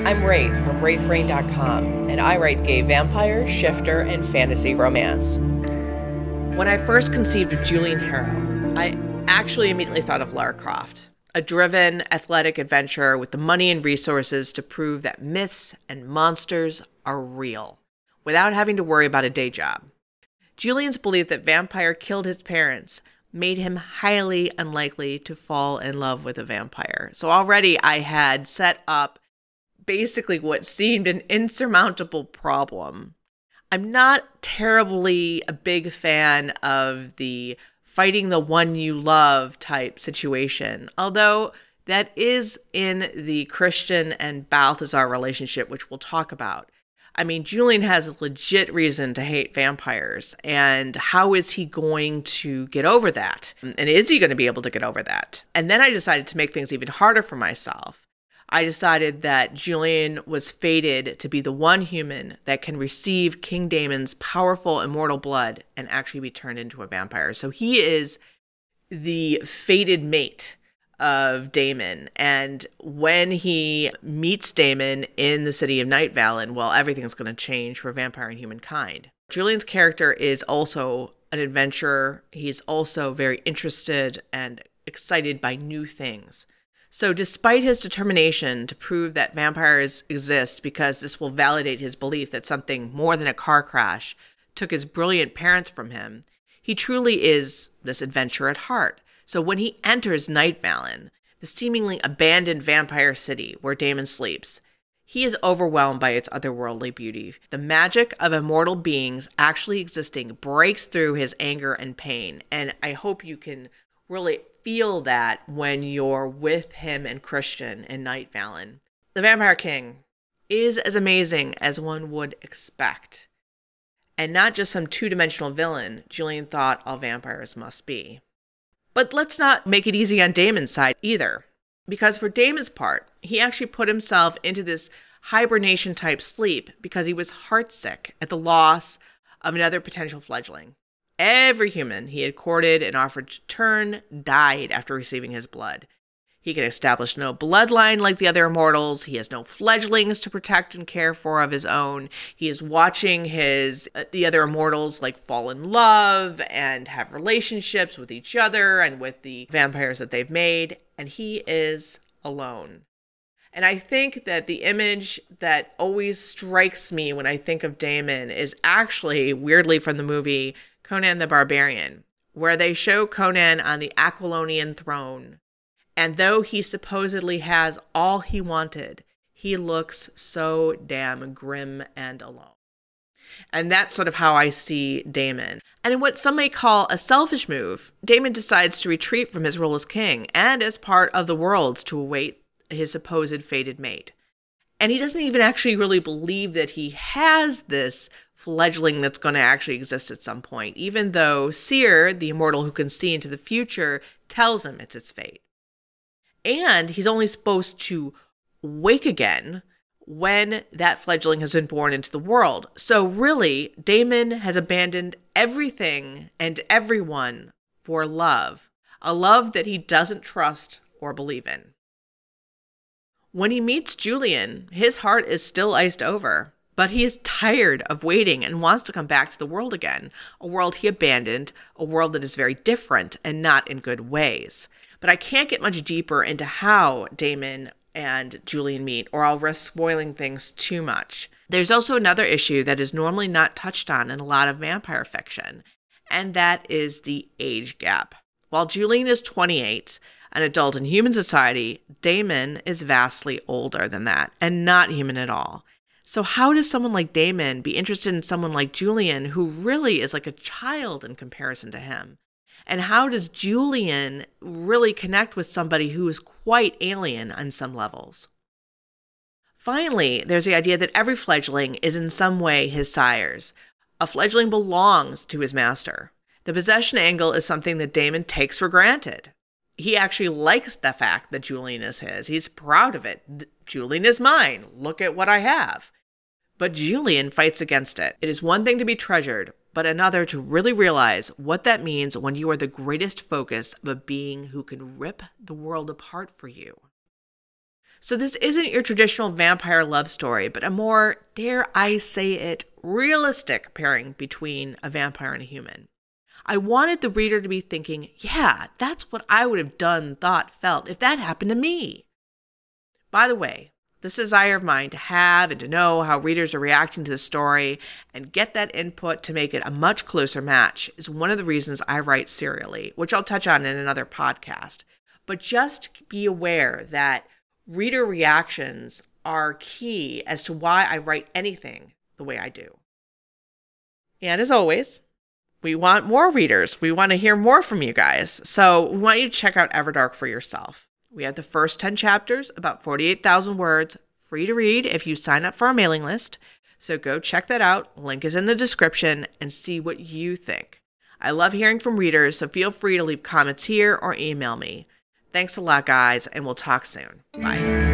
I'm Raythe from RaytheRain.com, and I write gay vampire, shifter, and fantasy romance. When I first conceived of Julian Harrow, I actually immediately thought of Lara Croft, a driven, athletic adventurer with the money and resources to prove that myths and monsters are real, without having to worry about a day job. Julian's belief that vampire killed his parents made him highly unlikely to fall in love with a vampire. So already I had set up basically what seemed an insurmountable problem. I'm not terribly a big fan of the fighting the one you love type situation, although that is in the Christian and Balthazar relationship, which we'll talk about. I mean, Julian has a legit reason to hate vampires, and how is he going to get over that? And is he going to be able to get over that? And then I decided to make things even harder for myself. I decided that Julian was fated to be the one human that can receive King Daemon's powerful immortal blood and actually be turned into a vampire. So he is the fated mate of Daemon, and when he meets Daemon in the city of Night Valley, well, everything's going to change for vampire and humankind. Julian's character is also an adventurer. He's also very interested and excited by new things. So despite his determination to prove that vampires exist because this will validate his belief that something more than a car crash took his brilliant parents from him, he truly is this adventurer at heart. So when he enters Night Valley, the seemingly abandoned vampire city where Daemon sleeps, he is overwhelmed by its otherworldly beauty. The magic of immortal beings actually existing breaks through his anger and pain, and I hope you can really feel that when you're with him and Christian in Night Valley. The Vampire King is as amazing as one would expect, and not just some two-dimensional villain Julian thought all vampires must be. But let's not make it easy on Daemon's side either, because for Daemon's part, he actually put himself into this hibernation-type sleep because he was heartsick at the loss of another potential fledgling. Every human he had courted and offered to turn died after receiving his blood. He can establish no bloodline like the other immortals. He has no fledglings to protect and care for of his own. He is watching the other immortals like fall in love and have relationships with each other and with the vampires that they've made, and he is alone. And I think that the image that always strikes me when I think of Daemon is actually, weirdly, from the movie Conan the Barbarian, where they show Conan on the Aquilonian throne. And though he supposedly has all he wanted, he looks so damn grim and alone. And that's sort of how I see Daemon. And in what some may call a selfish move, Daemon decides to retreat from his role as king and as part of the worlds to await his supposed fated mate. And he doesn't even actually really believe that he has this fledgling that's going to actually exist at some point, even though Seer, the immortal who can see into the future, tells him it's its fate. And he's only supposed to wake again when that fledgling has been born into the world. So really, Daemon has abandoned everything and everyone for love, a love that he doesn't trust or believe in. When he meets Julian, his heart is still iced over, but he is tired of waiting and wants to come back to the world again, a world he abandoned, a world that is very different and not in good ways. But I can't get much deeper into how Daemon and Julian meet, or I'll risk spoiling things too much. There's also another issue that is normally not touched on in a lot of vampire fiction, and that is the age gap. While Julian is 28, an adult in human society, Daemon is vastly older than that, and not human at all. So how does someone like Daemon be interested in someone like Julian, who really is like a child in comparison to him? And how does Julian really connect with somebody who is quite alien on some levels? Finally, there's the idea that every fledgling is in some way his sire's. A fledgling belongs to his master. The possession angle is something that Daemon takes for granted. He actually likes the fact that Julian is his. He's proud of it. Julian is mine. Look at what I have. But Julian fights against it. It is one thing to be treasured, but another to really realize what that means when you are the greatest focus of a being who can rip the world apart for you. So this isn't your traditional vampire love story, but a more, dare I say it, realistic pairing between a vampire and a human. I wanted the reader to be thinking, yeah, that's what I would have done, thought, felt if that happened to me. By the way, this desire of mine to have and to know how readers are reacting to the story and get that input to make it a much closer match is one of the reasons I write serially, which I'll touch on in another podcast. But just be aware that reader reactions are key as to why I write anything the way I do. And as always, we want more readers. We want to hear more from you guys. So we want you to check out Everdark for yourself. We have the first 10 chapters, about 48,000 words, free to read if you sign up for our mailing list. So go check that out. Link is in the description and see what you think. I love hearing from readers, so feel free to leave comments here or email me. Thanks a lot, guys, and we'll talk soon. Bye.